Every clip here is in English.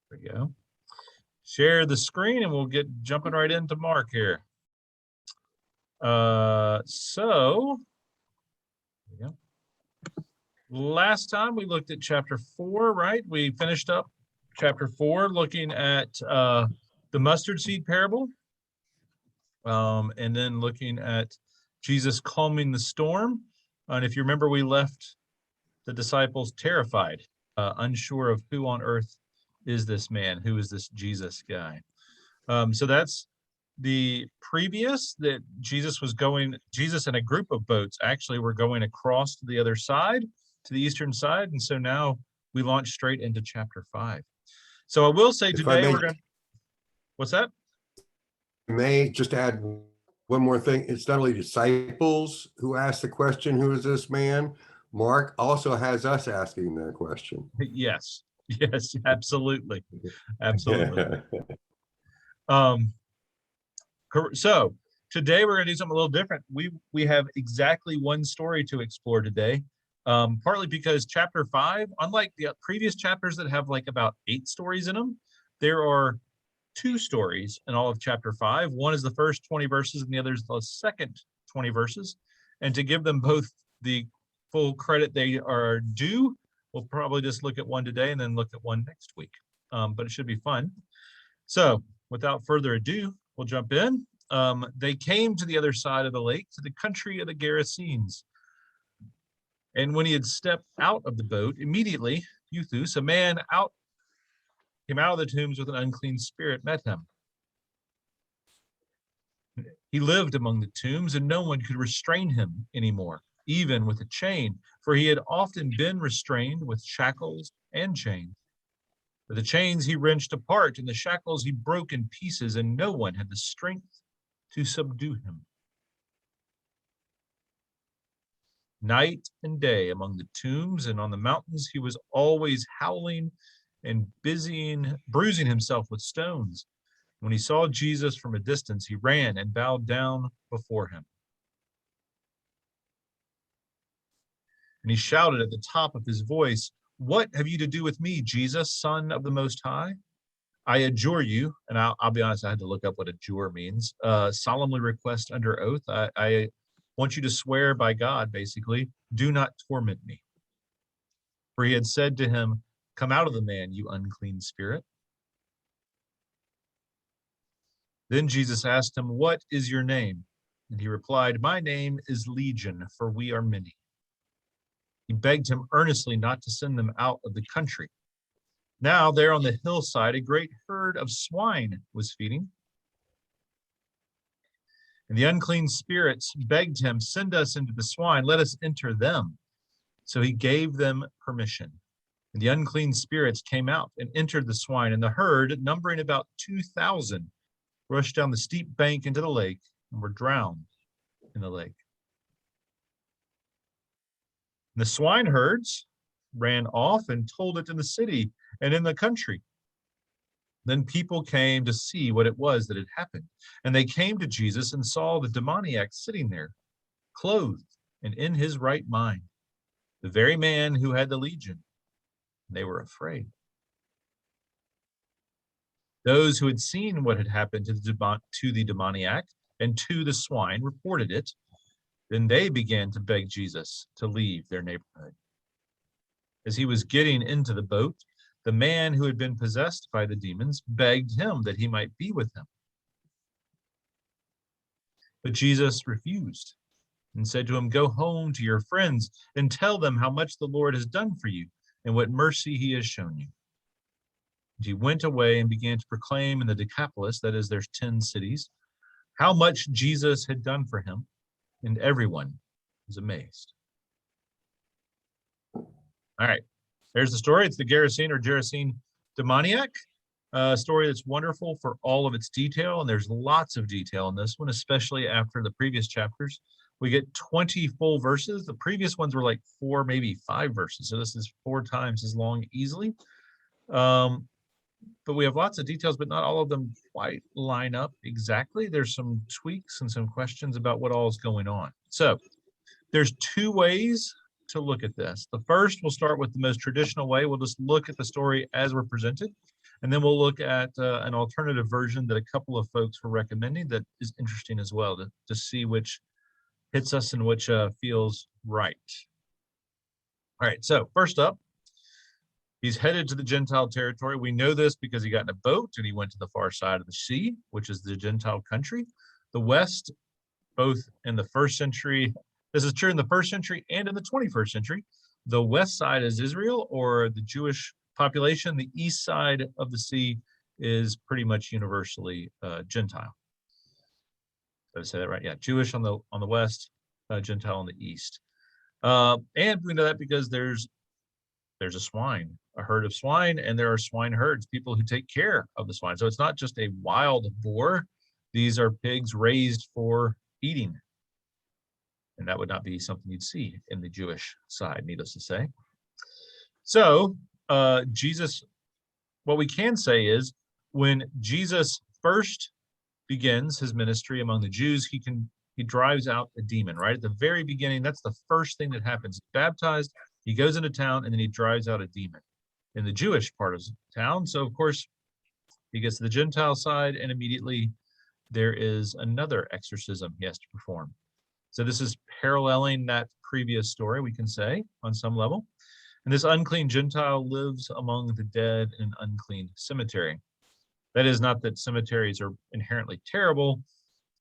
There we go. Share the screen and we'll get jumping right into Mark here. So, yeah. Last time we looked at chapter 4, right? We finished up chapter 4 looking at the mustard seed parable, and then looking at Jesus calming the storm. And if you remember, we left the disciples terrified, unsure of who on earth is this man, who is this Jesus guy. So that's the previous, that Jesus and a group of boats actually were going across to the other side, to the eastern side. And so now we launch straight into chapter 5. So I will say today we're going to, what's that? I may just add one more thing. It's not only disciples who ask the question, who is this man? Mark also has us asking that question. Yes, absolutely. Absolutely. So today we're going to do something a little different. We have exactly one story to explore today, partly because chapter 5, unlike the previous chapters that have like about 8 stories in them, there are 2 stories in all of chapter 5. One is the first 20 verses and the other is the second 20 verses. And to give them both the full credit they are due, we'll probably just look at one today and then look at one next week. But it should be fun. So without further ado, we'll jump in. They came to the other side of the lake, to the country of the Gerasenes. And when he had stepped out of the boat, immediately Euthus, a man came out of the tombs with an unclean spirit, met him. He lived among the tombs, and no one could restrain him anymore, even with a chain, for he had often been restrained with shackles and chains. But the chains he wrenched apart, and the shackles he broke in pieces, and no one had the strength to subdue him. Night and day among the tombs and on the mountains, he was always howling and bruising himself with stones. When he saw Jesus from a distance, he ran and bowed down before him. And he shouted at the top of his voice, "What have you to do with me, Jesus, Son of the Most High? I adjure you," and I'll be honest, I had to look up what adjure means, solemnly request under oath. I want you to swear by God, basically, do not torment me. For he had said to him, "Come out of the man, you unclean spirit." Then Jesus asked him, "What is your name?" And he replied, "My name is Legion, for we are many." He begged him earnestly not to send them out of the country. Now there on the hillside, a great herd of swine was feeding. And the unclean spirits begged him, "Send us into the swine, let us enter them." So he gave them permission. And the unclean spirits came out and entered the swine, and the herd, numbering about 2,000, rushed down the steep bank into the lake and were drowned in the lake. And the swineherds ran off and told it in the city and in the country. Then people came to see what it was that had happened. And they came to Jesus and saw the demoniac sitting there, clothed and in his right mind, the very man who had the legion. They were afraid. Those who had seen what had happened to the demoniac and to the swine reported it. Then they began to beg Jesus to leave their neighborhood. As he was getting into the boat, the man who had been possessed by the demons begged him that he might be with him. But Jesus refused and said to him, "Go home to your friends and tell them how much the Lord has done for you and what mercy he has shown you." And he went away and began to proclaim in the Decapolis, that is, there's 10 cities, how much Jesus had done for him, and everyone was amazed. All right, there's the story. It's the Gerasene demoniac, a story that's wonderful for all of its detail, and there's lots of detail in this one, especially after the previous chapters. We get 20 full verses. The previous ones were like 4, maybe 5 verses, so this is 4 times as long easily. But we have lots of details, but not all of them quite line up exactly. There's some tweaks and some questions about what all is going on. So there's 2 ways to look at this. The first, we'll start with the most traditional way. We'll just look at the story as we're presented. And then we'll look at an alternative version that a couple of folks were recommending that is interesting as well to see which hits us and which feels right. All right, so first up, he's headed to the Gentile territory. We know this because he got in a boat and he went to the far side of the sea, which is the Gentile country. The West, both in the first century, this is true in the first century and in the 21st century. The West side is Israel, or the Jewish population. The east side of the sea is pretty much universally Gentile. Did I say that right? Yeah, Jewish on the west, Gentile on the east. And we know that because there's a herd of swine, and there are swine herds, people who take care of the swine. So it's not just a wild boar. These are pigs raised for eating. And that would not be something you'd see in the Jewish side, needless to say. So Jesus, what we can say is when Jesus first begins his ministry among the Jews, he drives out a demon, right? At the very beginning, that's the first thing that happens. He's baptized, he goes into town, and then he drives out a demon in the Jewish part of town. So of course, he gets to the Gentile side, and immediately there is another exorcism he has to perform. So this is paralleling that previous story, we can say, on some level. And this unclean Gentile lives among the dead in an unclean cemetery. That is not that cemeteries are inherently terrible,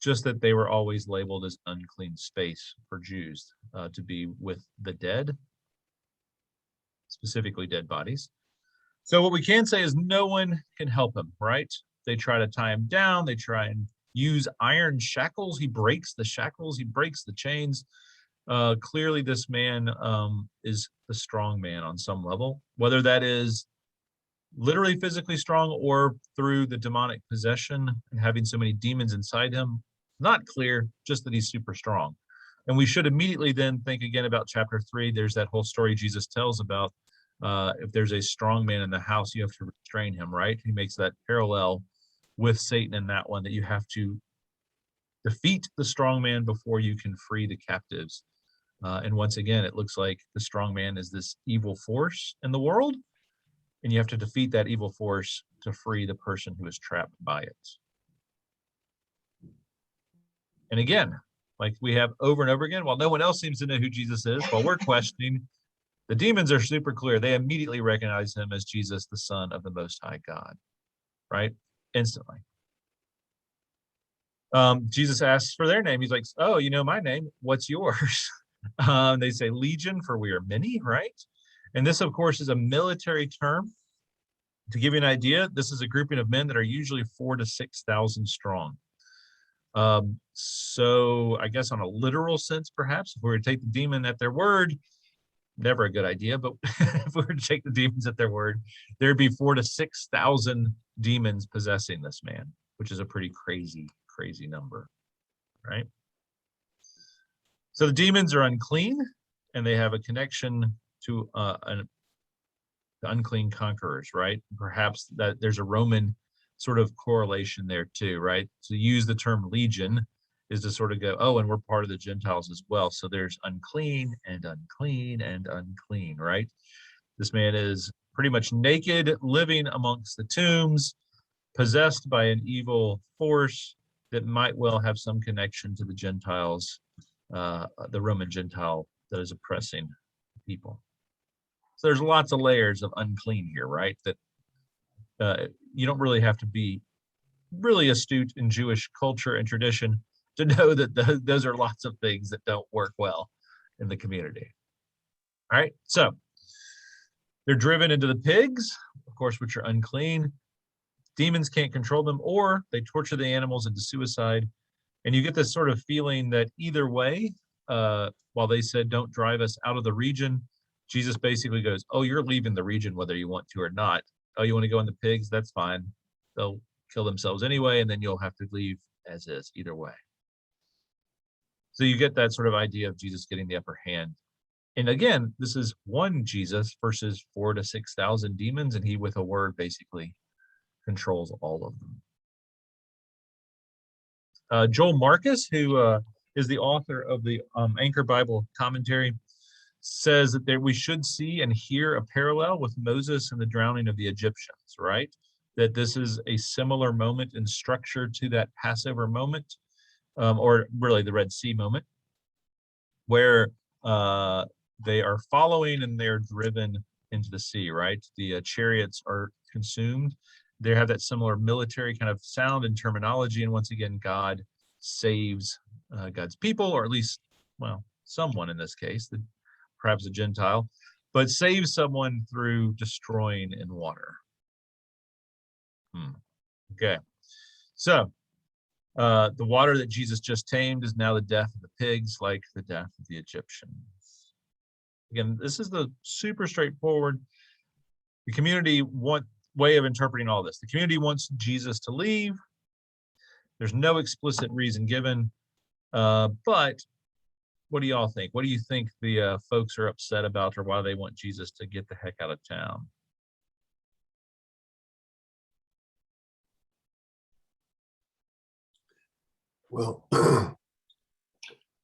just that they were always labeled as unclean space for Jews to be with the dead, specifically dead bodies. So what we can say is no one can help him, right? They try to tie him down. They try and use iron shackles. He breaks the shackles. He breaks the chains. Clearly, this man is the strong man on some level, whether that is literally physically strong or through the demonic possession and having so many demons inside him. Not clear, just that he's super strong. And we should immediately then think again about chapter 3. There's that whole story Jesus tells about if there's a strong man in the house, you have to restrain him, right? He makes that parallel with Satan in that one, that you have to defeat the strong man before you can free the captives. And once again, it looks like the strong man is this evil force in the world, and you have to defeat that evil force to free the person who is trapped by it. And again, like we have over and over again, while no one else seems to know who Jesus is, while we're questioning, the demons are super clear. They immediately recognize him as Jesus, the Son of the Most High God, right? Instantly. Jesus asks for their name. He's like, oh, you know my name. What's yours? They say Legion, for we are many, right? And this, of course, is a military term. To give you an idea, this is a grouping of men that are usually 4,000 to 6,000 strong. So I guess on a literal sense, perhaps, if we were to take the demon at their word, never a good idea, but if we were to take the demons at their word, there'd be 4,000 to 6,000 demons possessing this man, which is a pretty crazy number, right? So the demons are unclean, and they have a connection to the unclean conquerors, right? Perhaps that there's a Roman sort of correlation there too, right? To use the term legion is to sort of go, oh, and we're part of the Gentiles as well. So there's unclean and unclean and unclean, right? This man is pretty much naked, living amongst the tombs, possessed by an evil force that might well have some connection to the Gentiles, the Roman Gentile that is oppressing people. So there's lots of layers of unclean here, right? That you don't really have to be really astute in Jewish culture and tradition to know that those are lots of things that don't work well in the community. All right, so they're driven into the pigs, of course, which are unclean. Demons can't control them, or they torture the animals into suicide. And you get this sort of feeling that either way, while they said, don't drive us out of the region, Jesus basically goes, oh, you're leaving the region whether you want to or not. Oh, you want to go in the pigs? That's fine. They'll kill themselves anyway, and then you'll have to leave as is either way. So you get that sort of idea of Jesus getting the upper hand. And again, this is one Jesus versus 4,000 to 6,000 demons, and he with a word basically controls all of them. Joel Marcus, who is the author of the Anchor Bible commentary, says that we should see and hear a parallel with Moses and the drowning of the Egyptians, right? that this is a similar moment in structure to that Passover moment, or really the Red Sea moment, where they are following and they're driven into the sea, right? The chariots are consumed. They have that similar military kind of sound and terminology. And once again, God saves God's people, or at least, well, someone in this case, perhaps a Gentile, but saves someone through destroying in water. Okay. So the water that Jesus just tamed is now the death of the pigs, like the death of the Egyptians. Again, this is the super straightforward. The community way of interpreting all this. The community wants Jesus to leave. There's no explicit reason given, but what do y'all think? What do you think the folks are upset about, or why they want Jesus to get the heck out of town? Well,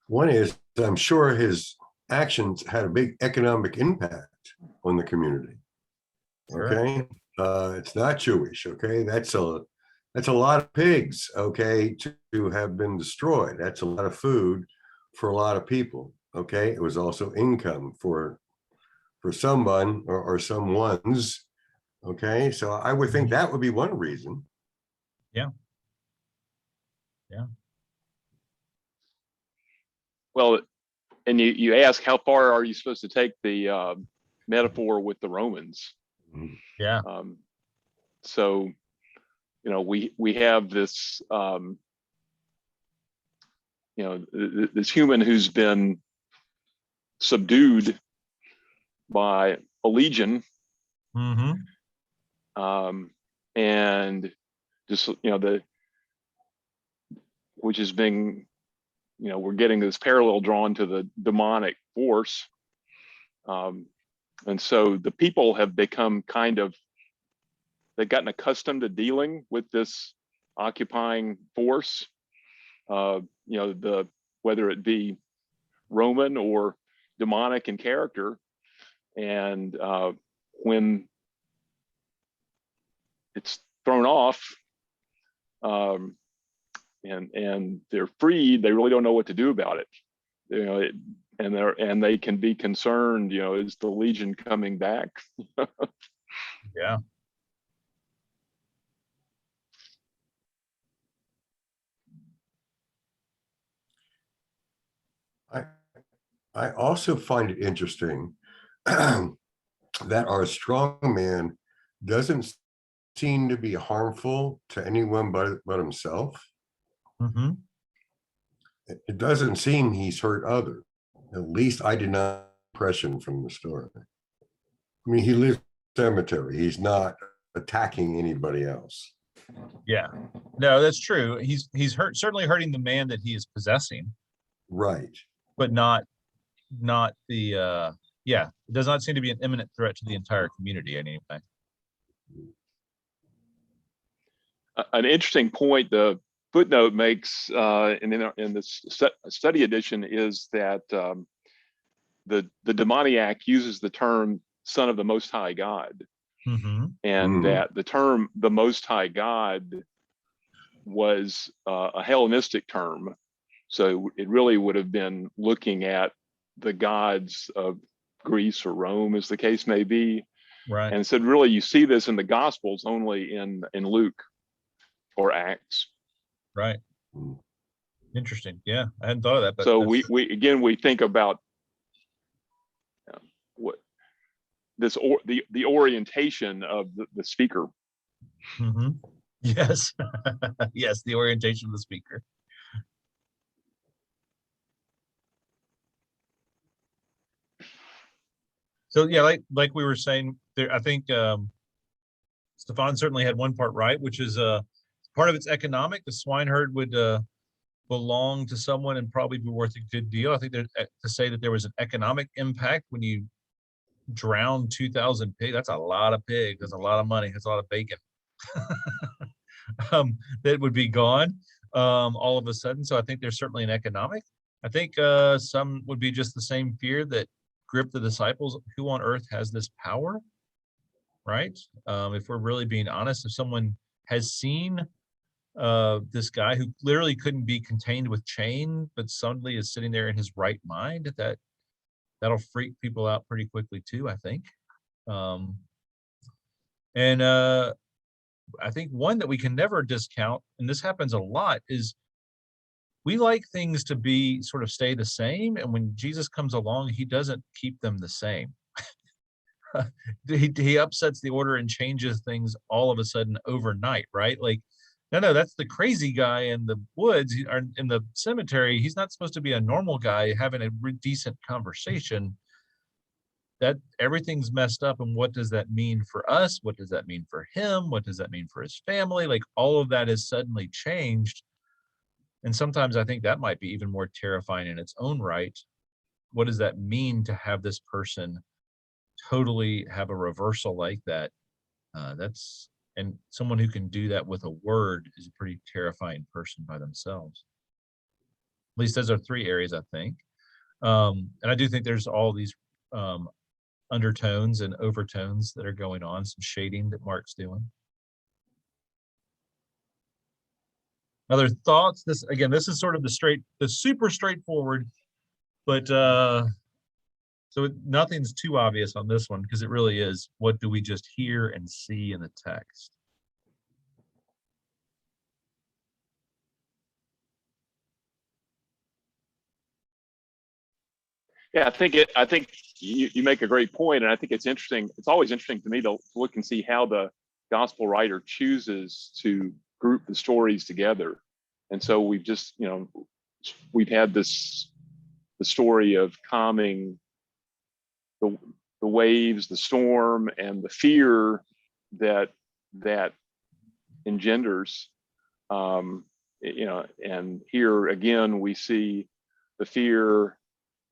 one is, I'm sure his actions had a big economic impact on the community. Sure. Okay, it's not Jewish. Okay, that's a lot of pigs. Okay, to have been destroyed. That's a lot of food for a lot of people. Okay, it was also income for someone or someone's. Okay, so I would think that would be one reason. Yeah. Well, and you ask, how far are you supposed to take the metaphor with the Romans? Yeah. So, we have this, this human who's been subdued by a legion, and just which is being, we're getting this parallel drawn to the demonic force, and so the people have become they've gotten accustomed to dealing with this occupying force, whether it be Roman or demonic in character, and when it's thrown off, and they're freed, they really don't know what to do about it. And they can be concerned, is the legion coming back? Yeah. I also find it interesting that our strong man doesn't seem to be harmful to anyone but himself. It doesn't seem he's hurt others. At least I did not get the impression from the story. I mean, he lives in a cemetery. He's not attacking anybody else. Yeah. No, that's true. He's certainly hurting the man that he is possessing. Right. But not the it does not seem to be an imminent threat to the entire community anyway. An interesting point the footnote makes in this study edition is that the demoniac uses the term "Son of the Most High God," and that the term "the Most High God" was a Hellenistic term, so it really would have been looking at the gods of Greece or Rome, as the case may be. Right. And said, really, you see this in the Gospels only in Luke or Acts. Right. Interesting. Yeah, I hadn't thought of that. But so we think about what this the orientation of the speaker. Yes. Yes, the orientation of the speaker. So yeah, like we were saying there, I think Stefan certainly had one part right, which is part of it's economic. The swineherd would belong to someone and probably be worth a good deal. I think to say that there was an economic impact when you drown 2,000 pigs, that's a lot of pigs. That's a lot of money. That's a lot of bacon that would be gone all of a sudden. So I think there's certainly an economic. I think some would be just the same fear that gripped the disciples. Who on earth has this power? right? If we're really being honest, if someone has seen this guy who literally couldn't be contained with chain, but suddenly is sitting there in his right mind, that'll freak people out pretty quickly too, I think. And I think one that we can never discount, and this happens a lot, is we like things to be sort of stay the same, and when Jesus comes along, he doesn't keep them the same. He upsets the order and changes things all of a sudden overnight, right? Like, no, that's the crazy guy in the woods or in the cemetery. He's not supposed to be a normal guy having a decent conversation. That everything's messed up. And what does that mean for us? What does that mean for him? What does that mean for his family? Like, all of that is suddenly changed. And sometimes I think that might be even more terrifying in its own right. What does that mean to have this person totally have a reversal like that? And someone who can do that with a word is a pretty terrifying person by themselves. At least those are three areas, I think. And I do think there's all these undertones and overtones that are going on, some shading that Mark's doing. Other thoughts? This is sort of the super straightforward, but so nothing's too obvious on this one, because it really is, what do we just hear and see in the text? Yeah, I think you make a great point, and I think it's interesting. It's always interesting to me to look and see how the gospel writer chooses to group the stories together. And so we've had the story of calming the waves, the storm, and the fear that engenders. And here again we see the fear.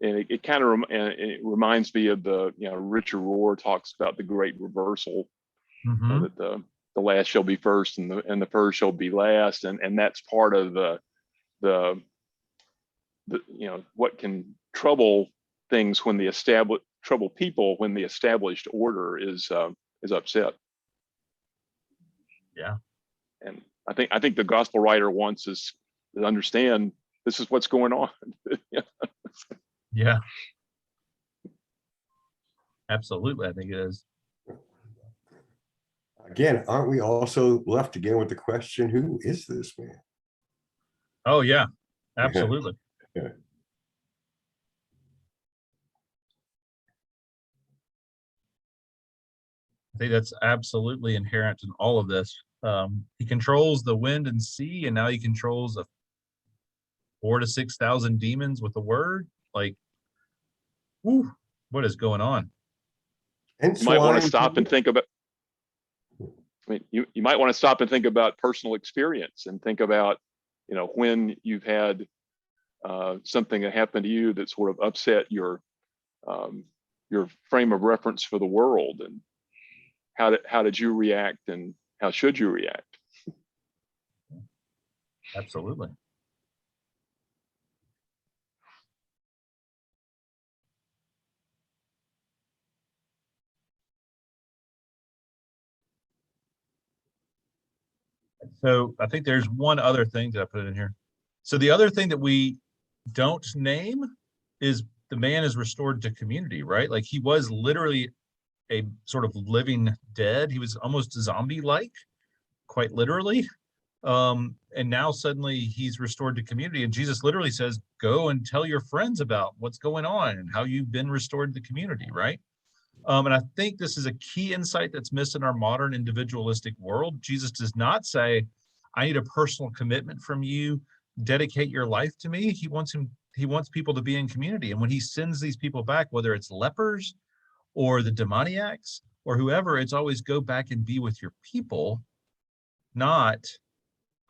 And it kind of it reminds me of Richard Rohr talks about the great reversal, that the last shall be first and the first shall be last, and that's part of the what can trouble things when trouble people when the established order is upset. Yeah, and I think the gospel writer wants us to understand this is what's going on. Yeah, absolutely. I think it is. Again, aren't we also left again with the question, who is this man? Oh, yeah, absolutely. Yeah. I think that's absolutely inherent in all of this. He controls the wind and sea, and now he controls 4,000 to 6,000 demons with a word. Like, whew, what is going on? And you might want to stop and think about. You might want to stop and think about personal experience and think about, when you've had something that happened to you that sort of upset your frame of reference for the world, and how did you react, and how should you react? Absolutely. So I think there's one other thing that I put in here. So the other thing that we don't name is the man is restored to community, right? Like, he was literally a sort of living dead. He was almost zombie-like, quite literally. And now suddenly he's restored to community. And Jesus literally says, go and tell your friends about what's going on and how you've been restored to the community, right? And I think this is a key insight that's missed in our modern individualistic world. Jesus does not say, I need a personal commitment from you, dedicate your life to me. He wants people to be in community. And when he sends these people back, whether it's lepers or the demoniacs or whoever, it's always go back and be with your people, not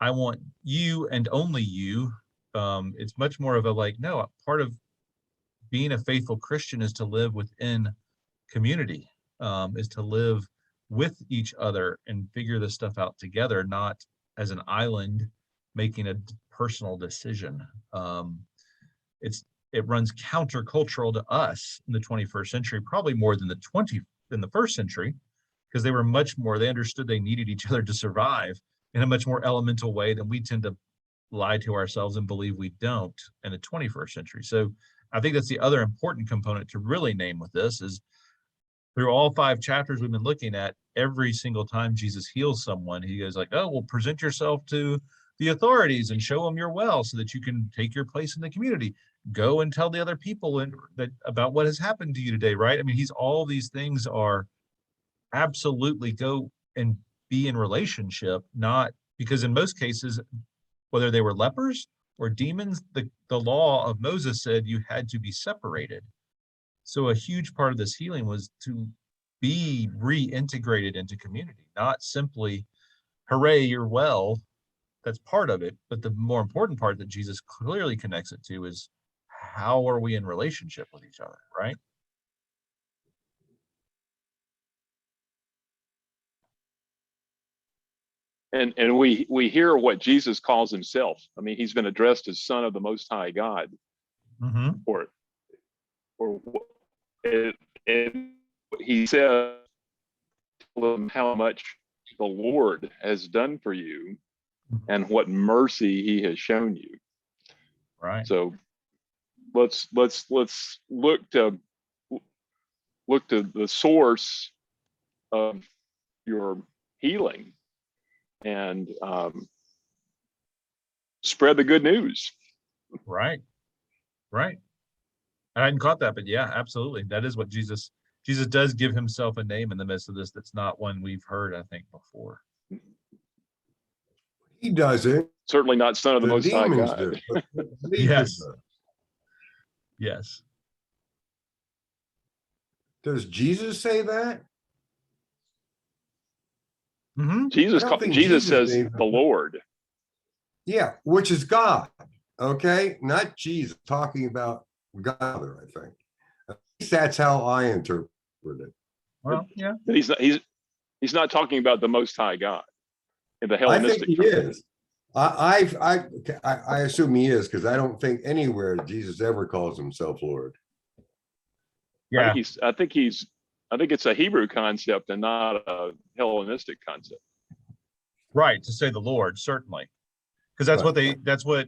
I want you and only you. It's much more of a like, no, part of being a faithful Christian is to live within community, is to live with each other and figure this stuff out together, not as an island making a personal decision. It runs countercultural to us in the 21st century, probably more than the first century, because they understood they needed each other to survive in a much more elemental way than we tend to lie to ourselves and believe we don't in the 21st century. So I think that's the other important component to really name with this is through all 5 chapters we've been looking at, every single time Jesus heals someone, he goes like, oh, well, present yourself to the authorities and show them you're well so that you can take your place in the community. Go and tell the other people about what has happened to you today, right? I mean, all these things are absolutely go and be in relationship, not because in most cases, whether they were lepers or demons, the law of Moses said you had to be separated. So a huge part of this healing was to be reintegrated into community, not simply, hooray, you're well. That's part of it. But the more important part that Jesus clearly connects it to is how are we in relationship with each other, right? And we hear what Jesus calls himself. I mean, he's been addressed as Son of the Most High God, or and he said, "Tell them how much the Lord has done for you, and what mercy He has shown you." Right. So let's look to the source of your healing and spread the good news. Right. I hadn't caught that, but yeah, absolutely. That is what Jesus does give himself a name in the midst of this. That's not one we've heard, I think, before. He doesn't. Certainly not Son of the Most High demons God. do. Yes. Yes. Does Jesus say that? Jesus says the Lord. Yeah, which is God. Okay, not Jesus talking about God. I think at least that's how I interpret it. Well, yeah. But he's not talking about the Most High God in the Hellenistic. I think he is. I assume he is because I don't think anywhere Jesus ever calls himself Lord. Yeah. I think it's a Hebrew concept and not a Hellenistic concept. Right, to say the Lord, certainly. Because that's what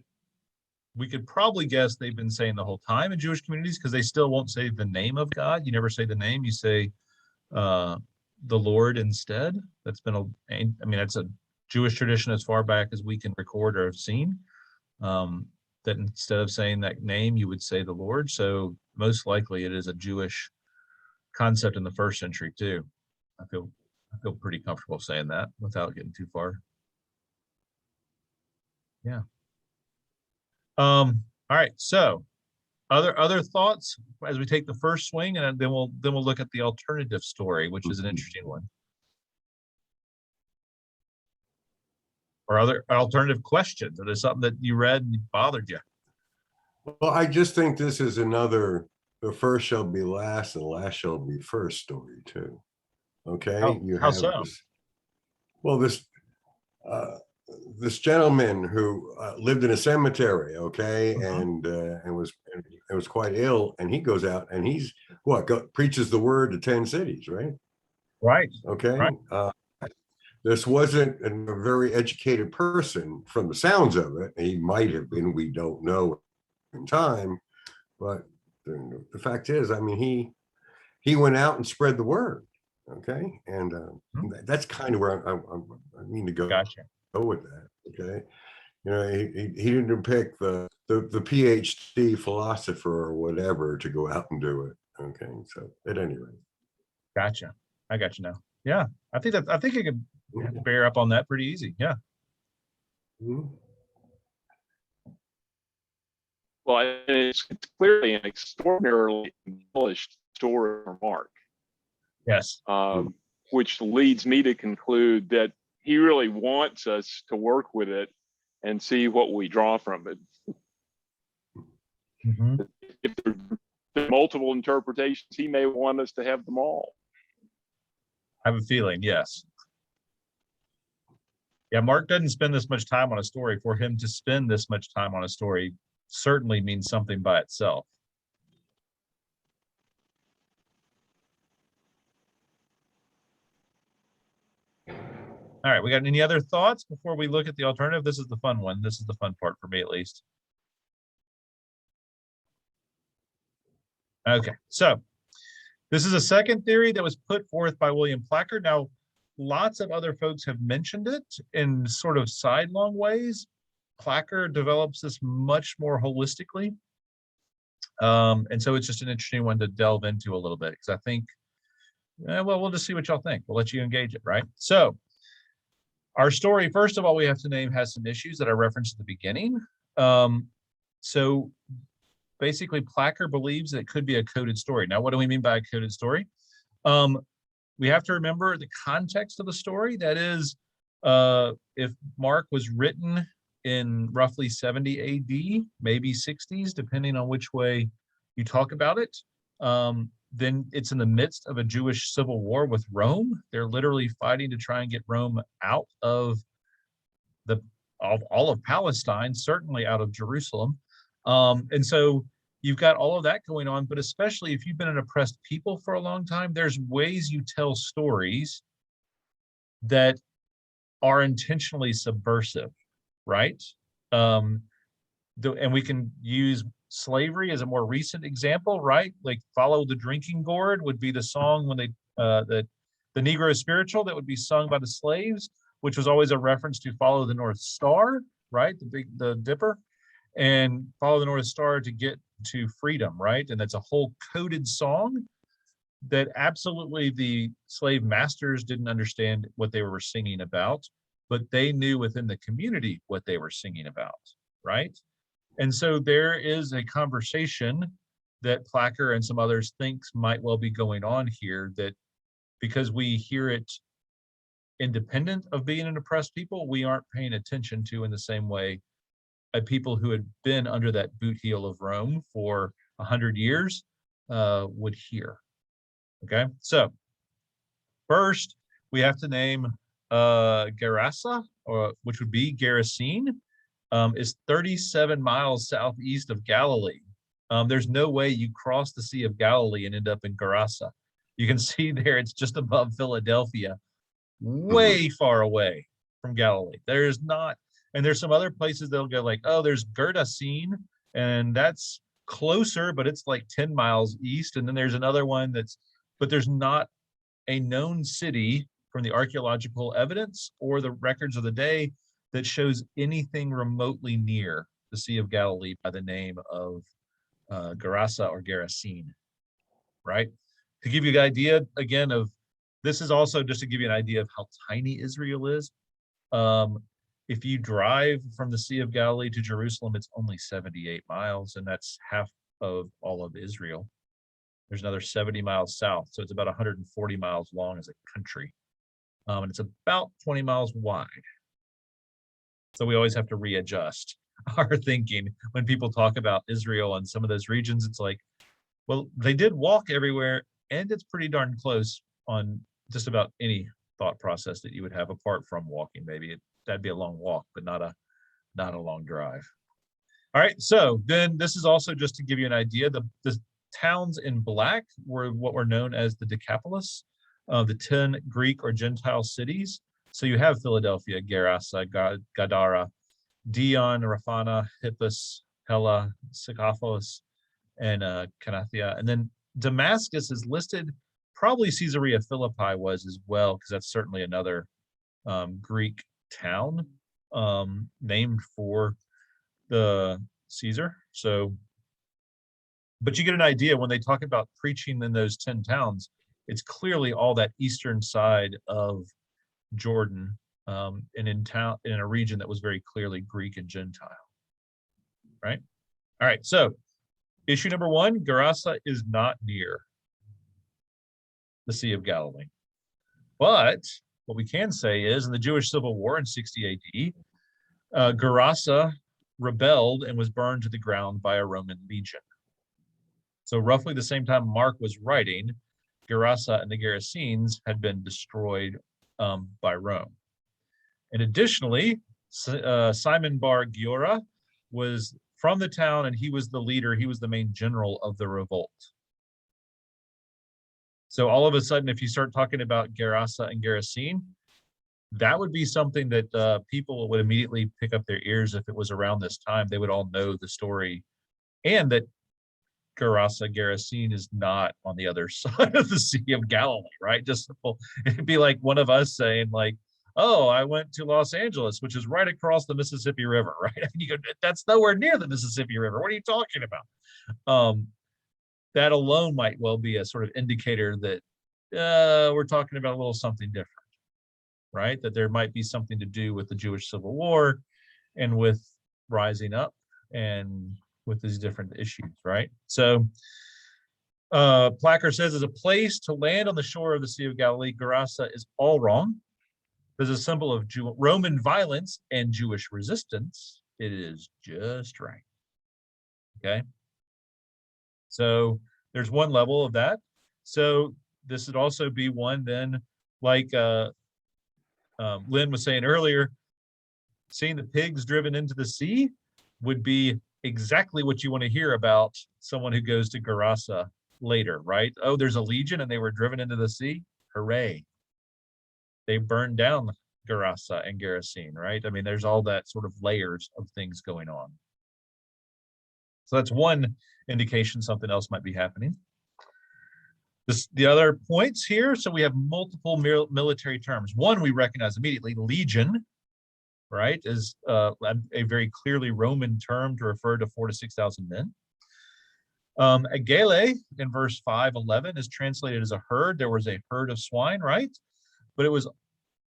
we could probably guess they've been saying the whole time in Jewish communities, because they still won't say the name of God. You never say the name, you say the Lord instead. That's a Jewish tradition as far back as we can record or have seen. That instead of saying that name, you would say the Lord. So most likely it is a Jewish concept in the 1st century too. I feel pretty comfortable saying that without getting too far. Yeah. All right. So other thoughts as we take the first swing, and then we'll look at the alternative story, which is an interesting one. Or other alternative questions. Or there's something that you read and bothered you? Well, I just think this is another "the first shall be last and last shall be first" story too. Okay, How so? This gentleman who lived in a cemetery, okay, and was quite ill, and he goes out and he's preaches the word to 10 cities, right? Right. Okay. Right. This wasn't a very educated person from the sounds of it. He might have been, we don't know in time, but the fact is, I mean, he went out and spread the word. Okay, and that's kind of where I mean to go. Gotcha. Go with that. Okay, you know, he didn't pick the PhD philosopher or whatever to go out and do it. Okay, so at any rate. Gotcha. I got you now. Yeah, I think you can bear up on that pretty easy. Yeah. Mm-hmm. Well, it's clearly an extraordinarily embellished story for Mark. Yes. Which leads me to conclude that he really wants us to work with it and see what we draw from it. Mm-hmm. If there are multiple interpretations, he may want us to have them all. I have a feeling, yes. Yeah, Mark doesn't spend this much time on a story. For him to spend this much time on a story certainly means something by itself. All right, we got any other thoughts before we look at the alternative? This is the fun one. This is the fun part for me, at least. Okay, so this is a second theory that was put forth by William Placker. Now, lots of other folks have mentioned it in sort of sidelong ways. Placker develops this much more holistically. And so it's just an interesting one to delve into a little bit, because I think, well, we'll just see what y'all think. We'll let you engage it, right? So our story, first of all, we have to name, has some issues that I referenced at the beginning. So basically, Placker believes that it could be a coded story. Now, what do we mean by a coded story? We have to remember the context of the story. That is, if Mark was written in roughly 70 AD, maybe 60s, depending on which way you talk about it, then it's in the midst of a Jewish civil war with Rome. They're literally fighting to try and get Rome out of all of Palestine, certainly out of Jerusalem. And so you've got all of that going on, but especially if you've been an oppressed people for a long time, there's ways you tell stories that are intentionally subversive, right? And we can use slavery as a more recent example, right? Like Follow the Drinking Gourd would be the song when they, the Negro spiritual that would be sung by the slaves, which was always a reference to follow the North Star, right? The Dipper, and follow the North Star to get to freedom, right? And that's a whole coded song that absolutely the slave masters didn't understand what they were singing about, but they knew within the community what they were singing about, right? And so there is a conversation that Placker and some others thinks might well be going on here, that because we hear it independent of being an oppressed people, we aren't paying attention to in the same way a people who had been under that boot heel of Rome for 100 years would hear. Okay, so first we have to name Gerasa, or which would be Gerasene, is 37 miles southeast of Galilee. There's no way you cross the Sea of Galilee and end up in Gerasa. You can see there, it's just above Philadelphia, way far away from Galilee. There's not, and there's some other places they'll go like, oh, there's Gerasene, and that's closer, but it's like 10 miles east. And then there's another one that's, but there's not a known city from the archaeological evidence or the records of the day that shows anything remotely near the Sea of Galilee by the name of Gerasa or Gerasene, right? To give you an idea, again, of this is also just to give you an idea of how tiny Israel is. If you drive from the Sea of Galilee to Jerusalem, it's only 78 miles, and that's half of all of Israel. There's another 70 miles south, so it's about 140 miles long as a country. And it's about 20 miles wide. So we always have to readjust our thinking when people talk about Israel and some of those regions. It's like, well, they did walk everywhere, and it's pretty darn close on just about any thought process that you would have apart from walking. Maybe that'd be a long walk, but not a long drive. All right, so then this is also just to give you an idea. The towns in black were what were known as the Decapolis, the 10 Greek or Gentile cities. So you have Philadelphia, Gerasa, Gadara, Dion, Raphana, Hippus, Hella, Sikaphos, and Canathia. And then Damascus is listed, probably Caesarea Philippi was as well, because that's certainly another Greek town named for the Caesar. So, but you get an idea when they talk about preaching in those 10 towns, it's clearly all that eastern side of Jordan, and in a region that was very clearly Greek and Gentile, right? All right, so issue number one, Gerasa is not near the Sea of Galilee. But what we can say is in the Jewish Civil War in 60 AD, Gerasa rebelled and was burned to the ground by a Roman legion. So roughly the same time Mark was writing, Gerasa and the Gerasenes had been destroyed by Rome. And additionally, Simon Bar Giora was from the town, and he was the leader, he was the main general of the revolt. So all of a sudden, if you start talking about Gerasa and Gerasene, that would be something that people would immediately pick up their ears if it was around this time. They would all know the story, and that Gerasene is not on the other side of the Sea of Galilee, right? Just simple. It'd be like one of us saying, like, "Oh, I went to Los Angeles, which is right across the Mississippi River," right? And you go, "That's nowhere near the Mississippi River. What are you talking about?" That alone might well be a sort of indicator that we're talking about a little something different, right? That there might be something to do with the Jewish Civil War and with rising up and with these different issues, right? So Placker says, as a place to land on the shore of the Sea of Galilee, Gerasa is all wrong. As a symbol of Roman violence and Jewish resistance, it is just right. Okay. So there's one level of that. So this would also be one then, like Lynn was saying earlier, seeing the pigs driven into the sea would be exactly what you want to hear about someone who goes to Gerasa later, right? Oh, there's a legion and they were driven into the sea. Hooray. They burned down Gerasa and Gerasene, right? I mean, there's all that sort of layers of things going on. So that's one indication something else might be happening. The other points here, so we have multiple military terms. One we recognize immediately, legion, right, is a very clearly Roman term to refer to 4,000 to 6,000 men. Agele in verse 5:11 is translated as a herd. There was a herd of swine, right? But it was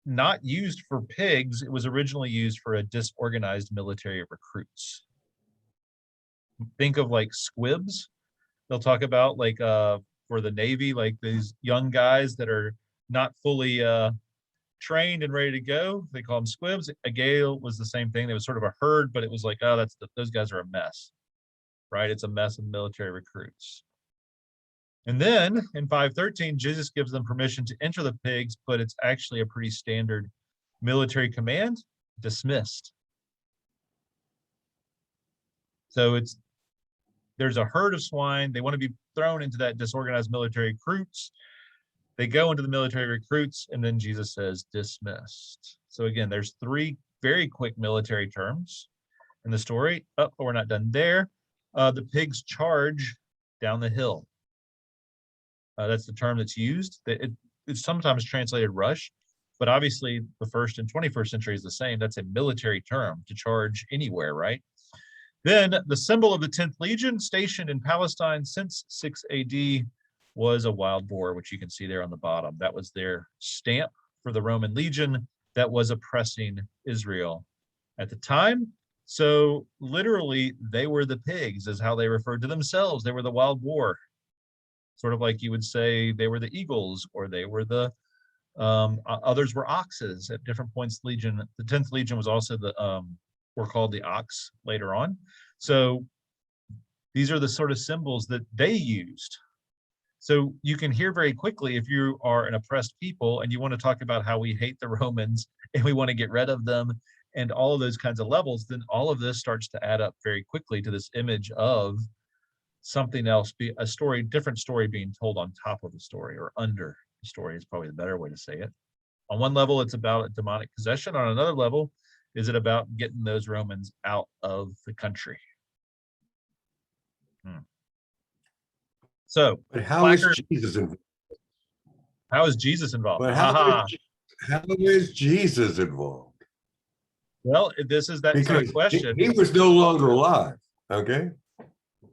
not used for pigs. It was originally used for a disorganized military recruits. Think of like squibs. They'll talk about like for the Navy, like these young guys that are not fully trained and ready to go. They call them squibs. A gale was the same thing. It was sort of a herd, but it was like, oh, those guys are a mess, right? It's a mess of military recruits. And then in 5:13, Jesus gives them permission to enter the pigs, but it's actually a pretty standard military command: dismissed. So there's a herd of swine. They want to be thrown into that disorganized military recruits. They go into the military recruits, and then Jesus says, dismissed. So again, there's three very quick military terms in the story. Oh, we're not done there. The pigs charge down the hill. That's the term that's used. It's sometimes translated rush, but obviously the first and 21st century is the same. That's a military term, to charge anywhere, right? Then the symbol of the 10th Legion, stationed in Palestine since 6 AD, was a wild boar, which you can see there on the bottom. That was their stamp for the Roman legion that was oppressing Israel at the time. So literally, they were the pigs, is how they referred to themselves. They were the wild boar. Sort of like you would say they were the eagles, or they were the others were oxes at different points. Legion, the 10th Legion was also were called the ox later on. So these are the sort of symbols that they used. So you can hear very quickly, if you are an oppressed people and you want to talk about how we hate the Romans and we want to get rid of them and all of those kinds of levels, then all of this starts to add up very quickly to this image of something else, different story being told on top of the story, or under the story is probably the better way to say it. On one level, it's about a demonic possession. On another level, is it about getting those Romans out of the country? So, but how is Jesus involved? How is Jesus involved? But how is Jesus involved? Well, this is that same question. He was no longer alive. Okay.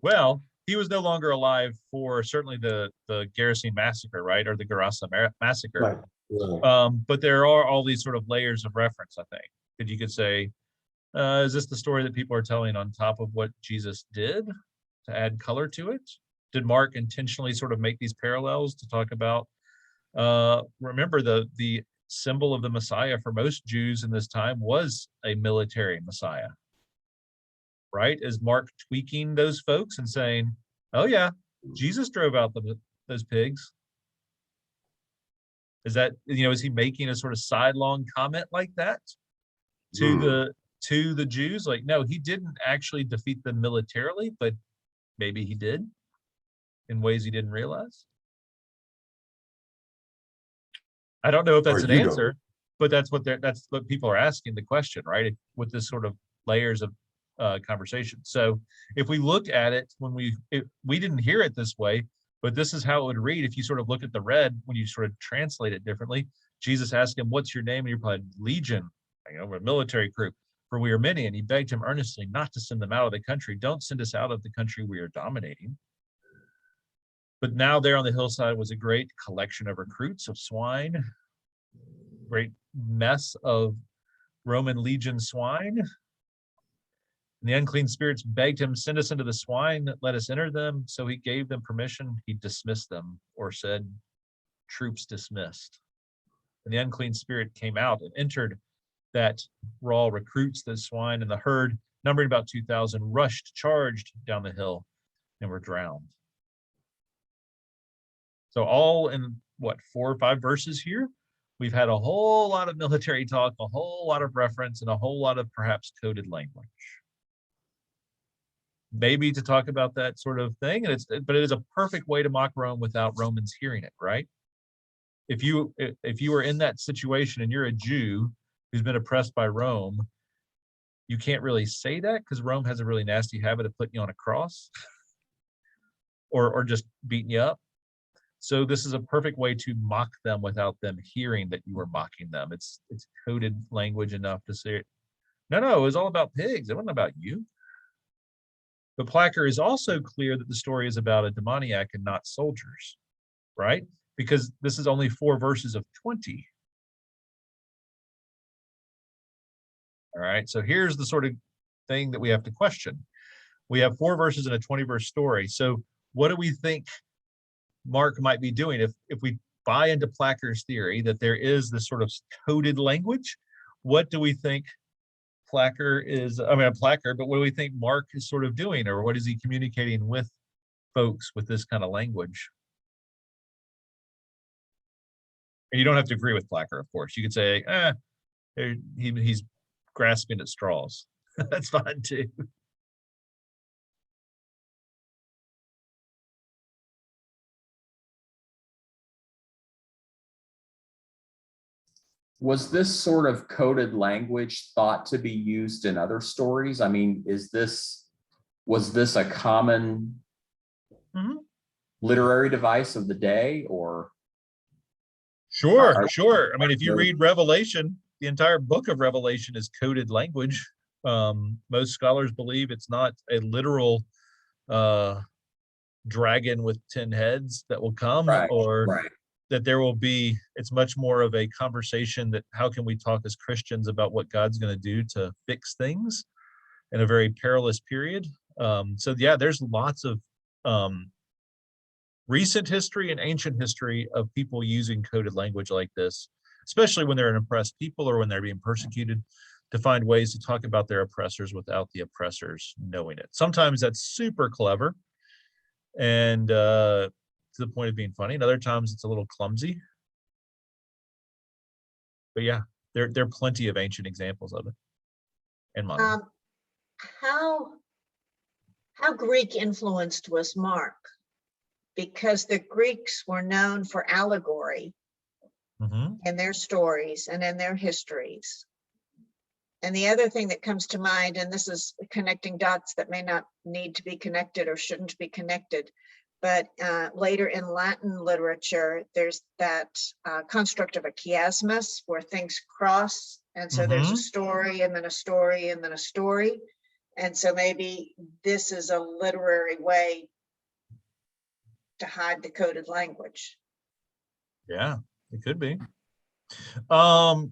Well, he was no longer alive for certainly the Gerasene massacre, right, or the Gerasa massacre. Right. Right. But there are all these sort of layers of reference, I think. That you could say, is this the story that people are telling on top of what Jesus did to add color to it? Did Mark intentionally sort of make these parallels to talk about, remember the symbol of the Messiah for most Jews in this time was a military Messiah, right? Is Mark tweaking those folks and saying, oh yeah, Jesus drove out those pigs? Is that, is he making a sort of sidelong comment like that to the Jews? Like, no, he didn't actually defeat them militarily, but maybe he did in ways he didn't realize. I don't know if that's an answer. but that's what people are asking the question, right? With this sort of layers of conversation. So if we look at it, we didn't hear it this way, but this is how it would read. If you sort of look at the red, when you sort of translate it differently, Jesus asked him, "What's your name?" And he replied, "Legion." We're a military group, for we are many. And he begged him earnestly not to send them out of the country. Don't send us out of the country we are dominating. But now there on the hillside was a great collection of recruits of swine, great mess of Roman legion swine. And the unclean spirits begged him, "Send us into the swine, let us enter them." So he gave them permission. He dismissed them, or said, "Troops dismissed." And the unclean spirit came out and entered that raw recruits, the swine, and the herd, numbering about 2,000, charged down the hill and were drowned. So all in, 4 or 5 verses here, we've had a whole lot of military talk, a whole lot of reference, and a whole lot of perhaps coded language. Maybe to talk about that sort of thing, but it is a perfect way to mock Rome without Romans hearing it, right? If you are in that situation and you're a Jew who's been oppressed by Rome, you can't really say that because Rome has a really nasty habit of putting you on a cross or just beating you up. So this is a perfect way to mock them without them hearing that you were mocking them. It's coded language enough to say, no, it was all about pigs. It wasn't about you. But Placker is also clear that the story is about a demoniac and not soldiers, right? Because this is only 4 verses of 20. All right, so here's the sort of thing that we have to question. We have 4 verses in a 20-verse story. So what do we think Mark might be doing? If we buy into Placker's theory that there is this sort of coded language, what do we think Placker is, but what do we think Mark is sort of doing, or what is he communicating with folks with this kind of language? And you don't have to agree with Placker, of course. You could say, he's grasping at straws. That's fine too. Was this sort of coded language thought to be used in other stories? I mean, was this a common literary device of the day, or? Sure. I mean, if you read Revelation, the entire book of Revelation is coded language. Most scholars believe it's not a literal dragon with 10 heads that will come, that there will be, it's much more of a conversation that how can we talk as Christians about what God's going to do to fix things in a very perilous period. So yeah, there's lots of recent history and ancient history of people using coded language like this, especially when they're an oppressed people or when they're being persecuted, to find ways to talk about their oppressors without the oppressors knowing it. Sometimes that's super clever and to the point of being funny, and other times it's a little clumsy. But yeah, there are plenty of ancient examples of it and modern. How Greek influenced was Mark? Because the Greeks were known for allegory in their stories and in their histories. And the other thing that comes to mind, and this is connecting dots that may not need to be connected or shouldn't be connected, but later in Latin literature, there's that construct of a chiasmus where things cross. And so there's a story and then a story and then a story. And so maybe this is a literary way to hide the coded language. Yeah, it could be. So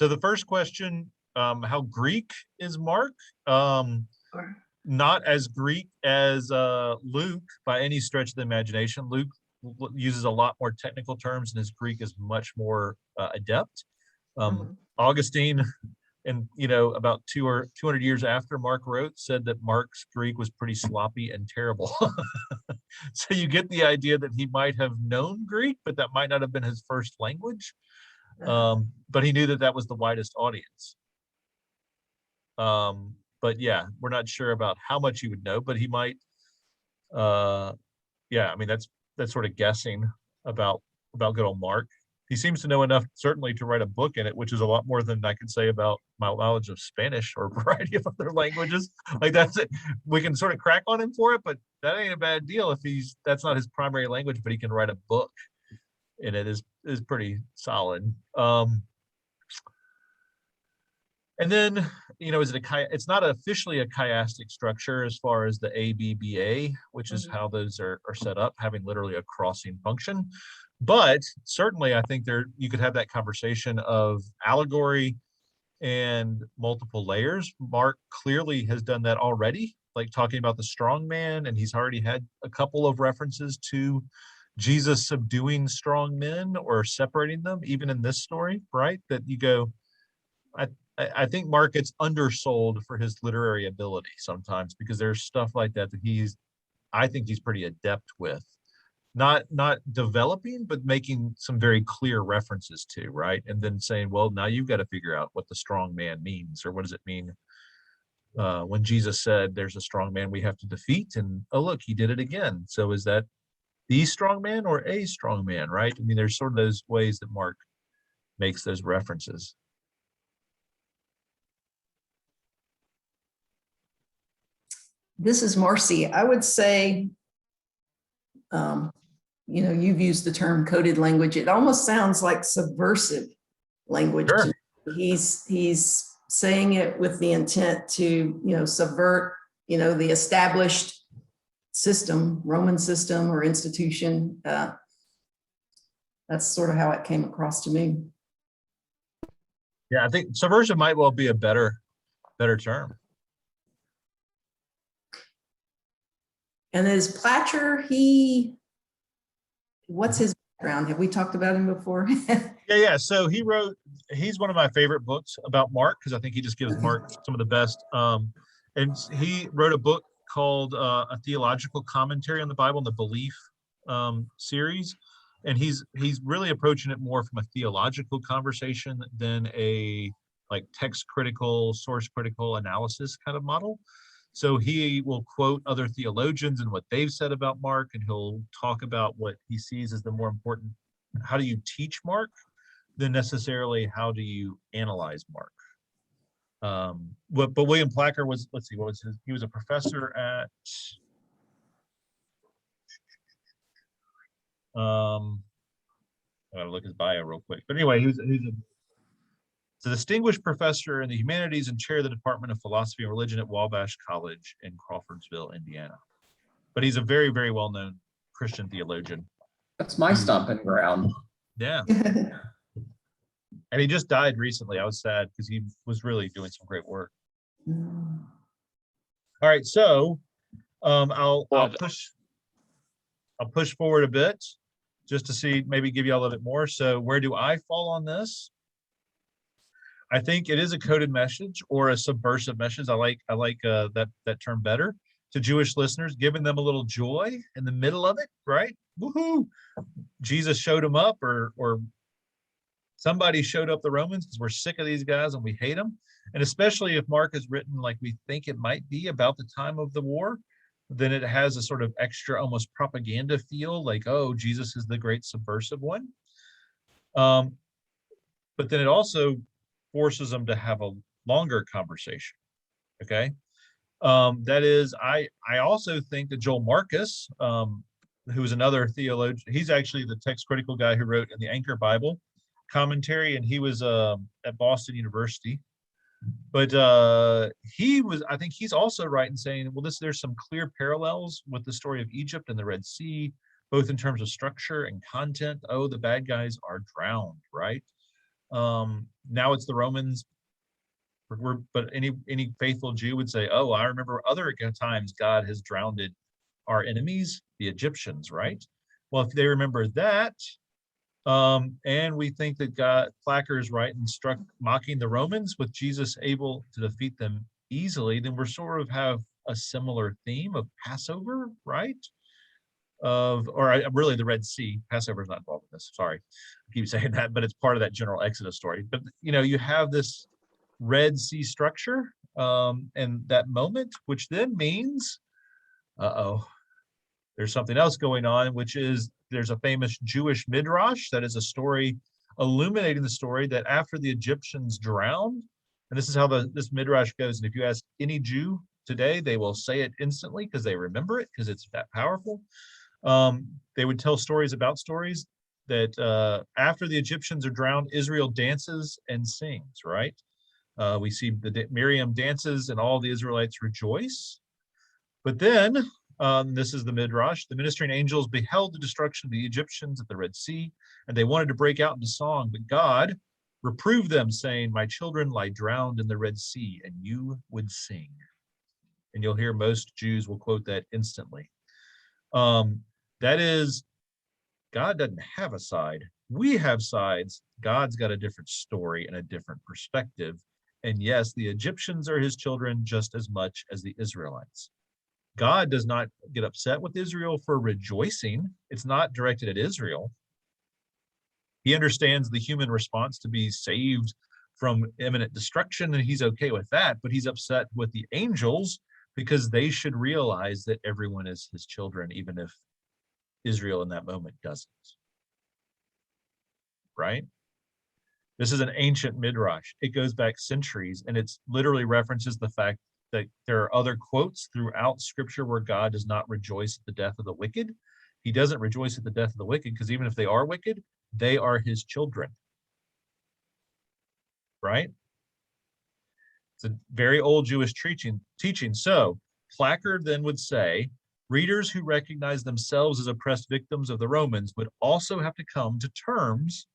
the first question, how Greek is Mark? Not as Greek as Luke by any stretch of the imagination. Luke uses a lot more technical terms and his Greek is much more adept. Augustine, and about 200 years after Mark wrote, said that Mark's Greek was pretty sloppy and terrible. So you get the idea that he might have known Greek, but that might not have been his first language. But he knew that that was the widest audience. But yeah, we're not sure about how much he would know, but he might. Yeah, I mean that's sort of guessing about good old Mark. he seems to know enough certainly to write a book in it, which is a lot more than I could say about my knowledge of Spanish or a variety of other languages. Like that's it. We can sort of crack on him for it, but that ain't a bad deal if that's not his primary language, but he can write a book and it is pretty solid. And then, it's not officially a chiastic structure as far as the ABBA, which is how those are set up, having literally a crossing function. But certainly, I think you could have that conversation of allegory and multiple layers. Mark clearly has done that already, like talking about the strong man, and he's already had a couple of references to Jesus subduing strong men or separating them, even in this story, right? That you go, I think Mark gets undersold for his literary ability sometimes, because there's stuff like that I think he's pretty adept with. Not developing, but making some very clear references to, right? And then saying, well, now you've got to figure out what the strong man means, or what does it mean when Jesus said there's a strong man we have to defeat, and oh look, he did it again. So is that the strong man or a strong man, right? I mean, there's sort of those ways that Mark makes those references. This is Marcy. I would say, you've used the term coded language. It almost sounds like subversive language. Sure. He's saying it with the intent to, subvert, the established system, Roman system or institution. That's sort of how it came across to me. Yeah, I think subversion might well be a better term. And is Platcher, what's his background? Have we talked about him before? Yeah. So he's one of my favorite books about Mark, because I think he just gives Mark some of the best. And he wrote a book called A Theological Commentary on the Bible in the Belief series. And he's really approaching it more from a theological conversation than a text critical, source critical analysis kind of model. So he will quote other theologians and what they've said about Mark, and he'll talk about what he sees as the more important, how do you teach Mark, than necessarily how do you analyze Mark. But William Placker was, he was a professor at, I gotta look his bio real quick. But anyway, he's a distinguished professor in the humanities and chair of the Department of Philosophy and Religion at Wabash College in Crawfordsville, Indiana. But he's a very, very well-known Christian theologian. That's my stomping ground. Yeah. And he just died recently. I was sad because he was really doing some great work. All right, so I'll push forward a bit just to see, maybe give you a little bit more. So where do I fall on this? I think it is a coded message or a subversive message. I like that term better to Jewish listeners, giving them a little joy in the middle of it, right? Woohoo! Jesus showed them up, or somebody showed up the Romans, because we're sick of these guys and we hate them. And especially if Mark is written like we think it might be about the time of the war, then it has a sort of extra, almost propaganda feel, like, oh, Jesus is the great subversive one. But then it also forces them to have a longer conversation. Okay. That is, I also think that Joel Marcus, who is another theologian, he's actually the text critical guy who wrote in the Anchor Bible commentary, and he was at Boston University. But I think he's also right in saying, well, there's some clear parallels with the story of Egypt and the Red Sea, both in terms of structure and content. Oh, the bad guys are drowned, right? Now it's the Romans, but any faithful Jew would say, oh, I remember other times God has drowned our enemies, the Egyptians, right? Well, if they remember that, and we think that Placker is right and mocking the Romans with Jesus able to defeat them easily, then we're sort of have a similar theme of Passover, right? Really the Red Sea. Passover is not involved in this. Sorry, I keep saying that, but it's part of that general Exodus story. But you have this Red Sea structure and that moment, which then means, there's something else going on, which is there's a famous Jewish midrash that is a story illuminating the story that after the Egyptians drowned, and this is how this midrash goes, and if you ask any Jew today, they will say it instantly because they remember it, because it's that powerful. They would tell stories about stories that after the Egyptians are drowned, Israel dances and sings, right? We see Miriam dances and all the Israelites rejoice. But then, this is the Midrash, the ministering angels beheld the destruction of the Egyptians at the Red Sea, and they wanted to break out into song, but God reproved them, saying, my children lie drowned in the Red Sea, and you would sing. And you'll hear most Jews will quote that instantly. That is, God doesn't have a side. We have sides. God's got a different story and a different perspective. And yes, the Egyptians are his children just as much as the Israelites. God does not get upset with Israel for rejoicing. It's not directed at Israel. He understands the human response to be saved from imminent destruction, and he's okay with that, but he's upset with the angels because they should realize that everyone is his children, even if Israel in that moment doesn't. Right? This is an ancient midrash. It goes back centuries, and it's literally references the fact that there are other quotes throughout scripture where God does not rejoice at the death of the wicked. He doesn't rejoice at the death of the wicked because even if they are wicked, they are his children. Right? It's a very old Jewish teaching. So Placard then would say, readers who recognize themselves as oppressed victims of the Romans would also have to come to terms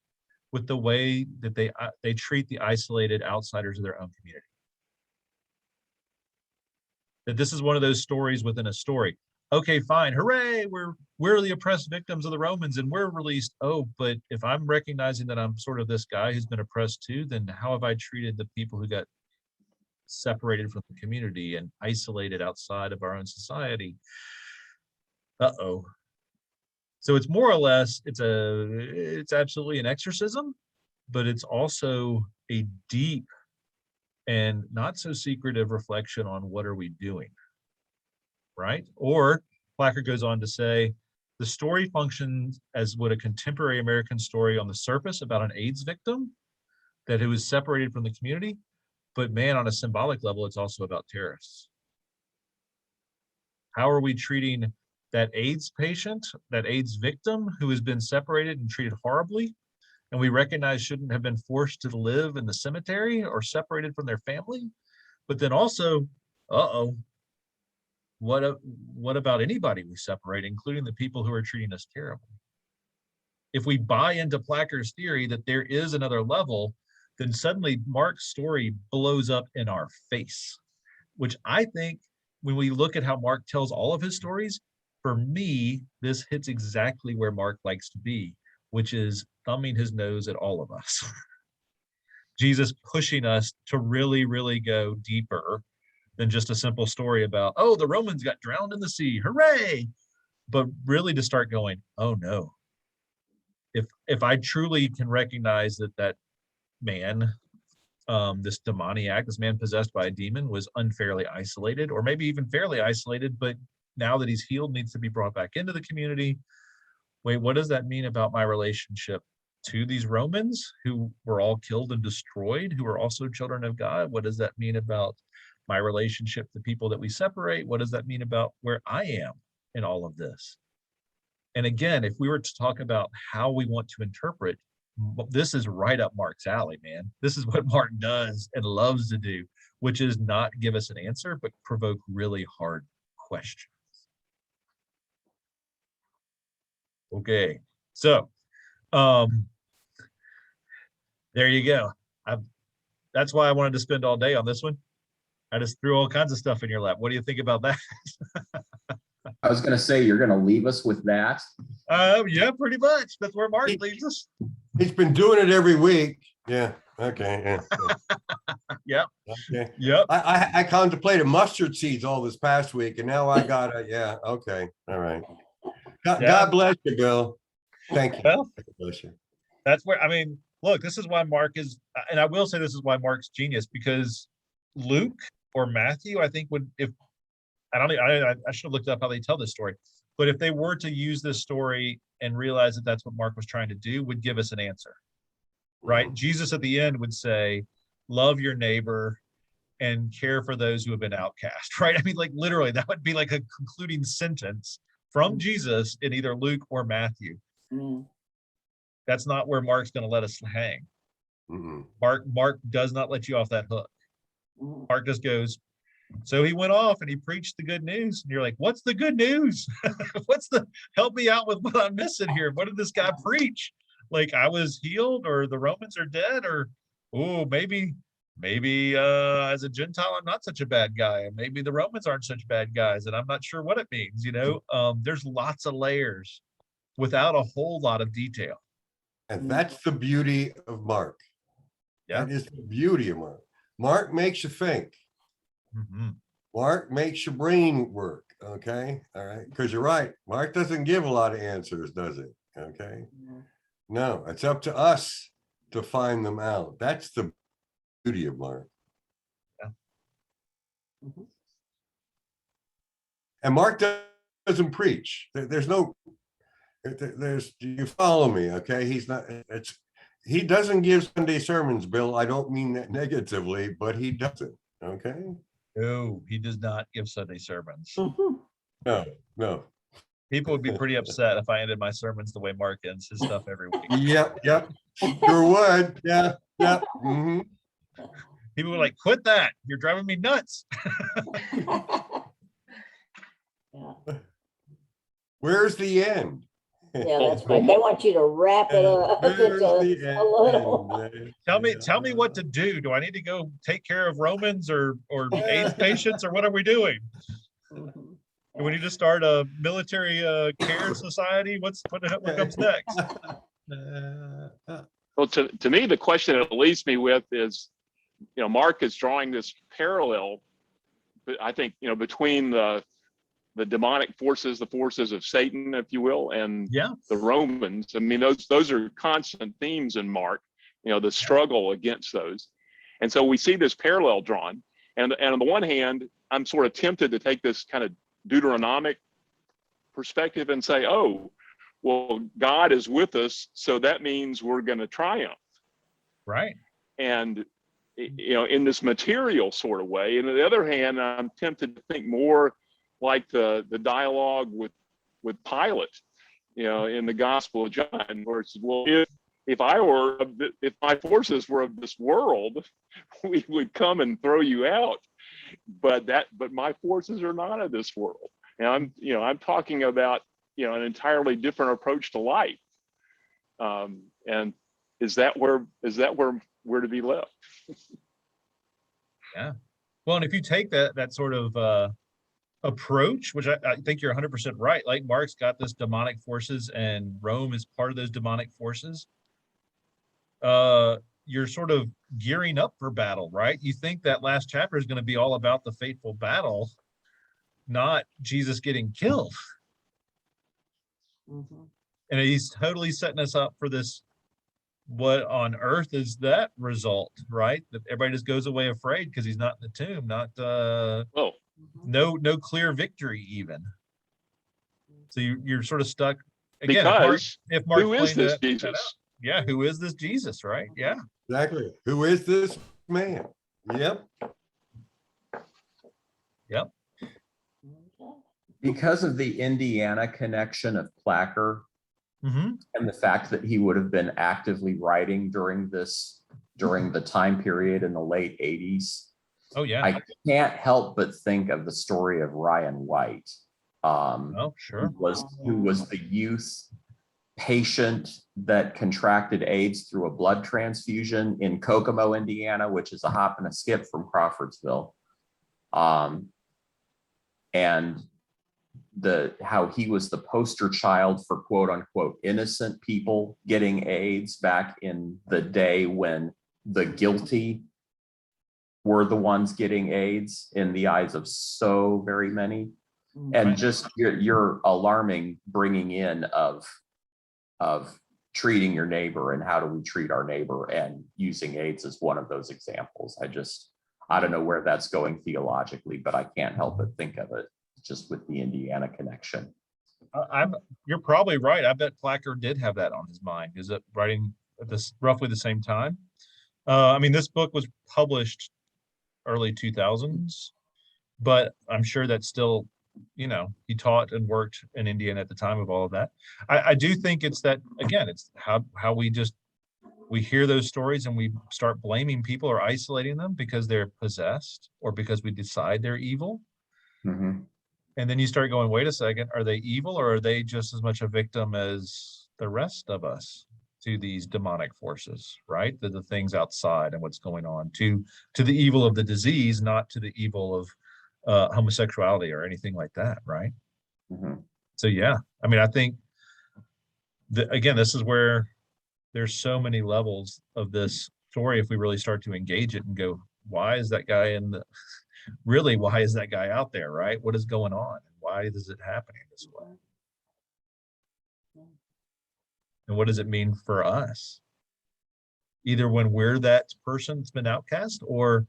with the way that they treat the isolated outsiders of their own community. That this is one of those stories within a story. Okay, fine, hooray, we're the oppressed victims of the Romans and we're released. Oh, but if I'm recognizing that I'm sort of this guy who's been oppressed too, then how have I treated the people who got separated from the community and isolated outside of our own society? Uh-oh. So it's more or less, it's absolutely an exorcism, but it's also a deep and not so secretive reflection on what are we doing, right? Or Placard goes on to say, the story functions as would a contemporary American story on the surface about an AIDS victim that who was separated from the community, but man, on a symbolic level, it's also about terrorists. How are we treating that AIDS patient, that AIDS victim who has been separated and treated horribly, and we recognize shouldn't have been forced to live in the cemetery or separated from their family? But then also, what about anybody we separate, including the people who are treating us terribly? If we buy into Placard's theory that there is another level, then suddenly Mark's story blows up in our face, which I think when we look at how Mark tells all of his stories, for me, this hits exactly where Mark likes to be, which is thumbing his nose at all of us. Jesus pushing us to really, really go deeper than just a simple story about, oh, the Romans got drowned in the sea, hooray! But really to start going, oh no. If I truly can recognize that man, this demoniac, this man possessed by a demon was unfairly isolated, or maybe even fairly isolated, but now that he's healed, needs to be brought back into the community. Wait, what does that mean about my relationship to these Romans who were all killed and destroyed, who are also children of God? What does that mean about my relationship to people that we separate? What does that mean about where I am in all of this? And again, if we were to talk about how we want to interpret, this is right up Mark's alley, man. This is what Mark does and loves to do, which is not give us an answer, but provoke really hard questions. Okay, so there you go. That's why I wanted to spend all day on this one. I just threw all kinds of stuff in your lap. What do you think about that? I was going to say, you're going to leave us with that. Yeah, pretty much. That's where Mark leaves us. He's been doing it every week. Yeah. Okay. Yeah. Yep. Okay. Yep. I contemplated mustard seeds all this past week, and now I got it. Yeah. Okay. All right. God bless you, Bill. Thank you. Well, God bless you. That's where, I mean, look, this is why Mark is, and I will say this is why Mark's genius, because Luke or Matthew, I think would, if I should have looked up how they tell this story, but if they were to use this story and realize that that's what Mark was trying to do, would give us an answer. right? Jesus at the end would say, love your neighbor and care for those who have been outcast, right? I mean, like literally, that would be like a concluding sentence from Jesus in either Luke or Matthew. That's not where Mark's going to let us hang. Mark does not let you off that hook. Mark just goes, so he went off and he preached the good news. And you're like, what's the good news? Help me out with what I'm missing here. What did this guy preach? Like I was healed, or the Romans are dead, or, oh, maybe as a Gentile, I'm not such a bad guy. And maybe the Romans aren't such bad guys. And I'm not sure what it means. There's lots of layers without a whole lot of detail. And that's the beauty of Mark. Yeah. That is the beauty of Mark. Mark makes you think. Mark makes your brain work. Okay. All right. Because you're right. Mark doesn't give a lot of answers, does it? Okay. No, it's up to us to find them out. That's the beauty of Mark. Yeah. And Mark doesn't preach. You follow me, okay? He doesn't give Sunday sermons, Bill. I don't mean that negatively, but he doesn't, okay? No, he does not give Sunday sermons. No. People would be pretty upset if I ended my sermons the way Mark ends his stuff every week. Yep. Sure would. Yeah. People were like, quit that. You're driving me nuts. Where's the end? Yeah, that's right. They want you to wrap it up. Where's Into the a little. end? Tell me what to do. Do I need to go take care of Romans or AIDS patients, or what are we doing? Do we need to start a military care society? What comes next? Well, to me, the question it leaves me with is, Mark is drawing this parallel, but I think, between the demonic forces, the forces of Satan, if you will, and the Romans. I mean, those are constant themes in Mark, the struggle against those. And so we see this parallel drawn. And on the one hand, I'm sort of tempted to take this kind of Deuteronomic perspective and say, oh, well, God is with us, so that means we're going to triumph. Right. And, in this material sort of way. And on the other hand, I'm tempted to think more like the dialogue with Pilate, in the Gospel of John, where it's, well, if my forces were of this world, we would come and throw you out. But my forces are not of this world. And I'm talking about, an entirely different approach to life. And is that where we're to be left? Yeah. Well, and if you take that sort of approach, which I think you're 100% right, like Mark's got this demonic forces and Rome is part of those demonic forces, you're sort of gearing up for battle, right? You think that last chapter is going to be all about the fateful battle, not Jesus getting killed. And he's totally setting us up for this. What on earth is that result, right? That everybody just goes away afraid because he's not in the tomb, no clear victory even. So you're sort of stuck again. Because if Mark who is this Jesus? Yeah, who is this Jesus, right? Yeah. Exactly. Who is this man? Yep. Because of the Indiana connection of Placker Mm-hmm. and the fact that he would have been actively writing during the time period in the late 80s. Oh yeah. I can't help but think of the story of Ryan White. Oh, sure. Who was the youth patient that contracted AIDS through a blood transfusion in Kokomo, Indiana, which is a hop and a skip from Crawfordsville. And how he was the poster child for quote unquote innocent people getting AIDS back in the day when the guilty were the ones getting AIDS in the eyes of so very many. And just your alarming bringing in of treating your neighbor and how do we treat our neighbor, and using AIDS as one of those examples. I don't know where that's going theologically, but I can't help but think of it just with the Indiana connection. You're probably right. I bet Placker did have that on his mind. Is it writing at this roughly the same time. I mean, this book was published early 2000s, but I'm sure that's still, you know, he taught and worked in India at the time of all of that. I do think it's that, again, it's how we hear those stories and we start blaming people or isolating them because they're possessed or because we decide they're evil. Mhm. And then you start going, wait a second, are they evil or are they just as much a victim as the rest of us to these demonic forces, right? The things outside and what's going on, to the evil of the disease, not to the evil of homosexuality or anything like that, right? Mhm. So yeah, I mean, I think again, this is where there's so many levels of this story. If we really start to engage it and go, why is that guy really, why is that guy out there, right? What is going on? Why is it happening this way? And what does it mean for us? Either when we're that person that's been outcast, or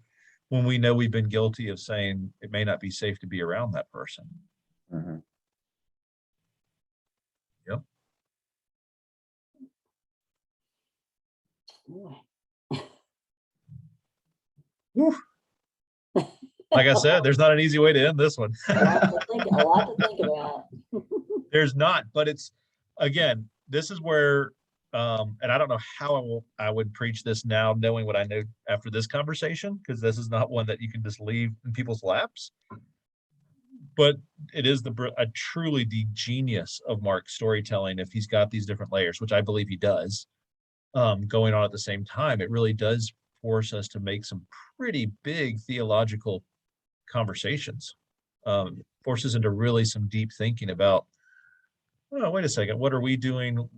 when we know we've been guilty of saying it may not be safe to be around that person. Mhm. Yep. Whew. Like I said, there's not an easy way to end this one. A lot to think about. There's not, but it's, again, this is where, and I don't know how I would preach this now, knowing what I know after this conversation, because this is not one that you can just leave in people's laps. But it is truly the genius of Mark's storytelling. If he's got these different layers, which I believe he does, going on at the same time, it really does force us to make some pretty big theological conversations. Forces into really some deep thinking about, oh, wait a second, what are we doing?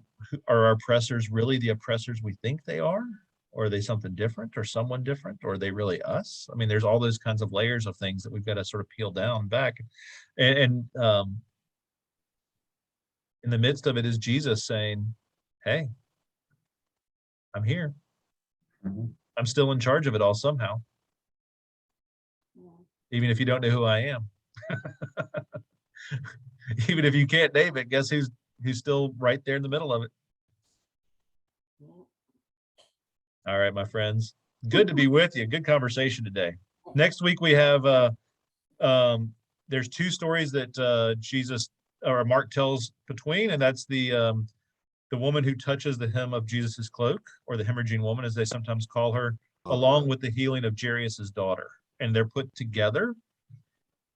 Are our oppressors really the oppressors we think they are? Or are they something different or someone different? Or are they really us? I mean, there's all those kinds of layers of things that we've got to sort of peel down back. And in the midst of it is Jesus saying, hey, I'm here. Mhm. I'm still in charge of it all somehow. Even if you don't know who I am. Even if you can't name it, guess who's still right there in the middle of it. All right, my friends. Good to be with you. Good conversation today. Next week we have there's two stories that Jesus or Mark tells between, and that's the woman who touches the hem of Jesus's cloak, or the hemorrhaging woman, as they sometimes call her, along with the healing of Jairus's daughter, and they're put together.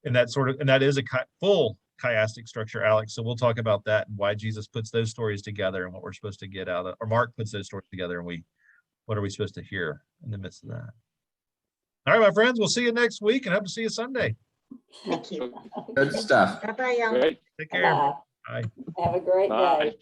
And that is a full chiastic structure, Alex. So we'll talk about that and why Jesus puts those stories together and what we're supposed to get out of, or Mark puts those stories together, and what are we supposed to hear in the midst of that? All right, my friends, we'll see you next week and hope to see you Sunday. Thank you. Good stuff. Bye-bye, y'all. Great. Take care. Bye. Bye. Have a great Bye. day.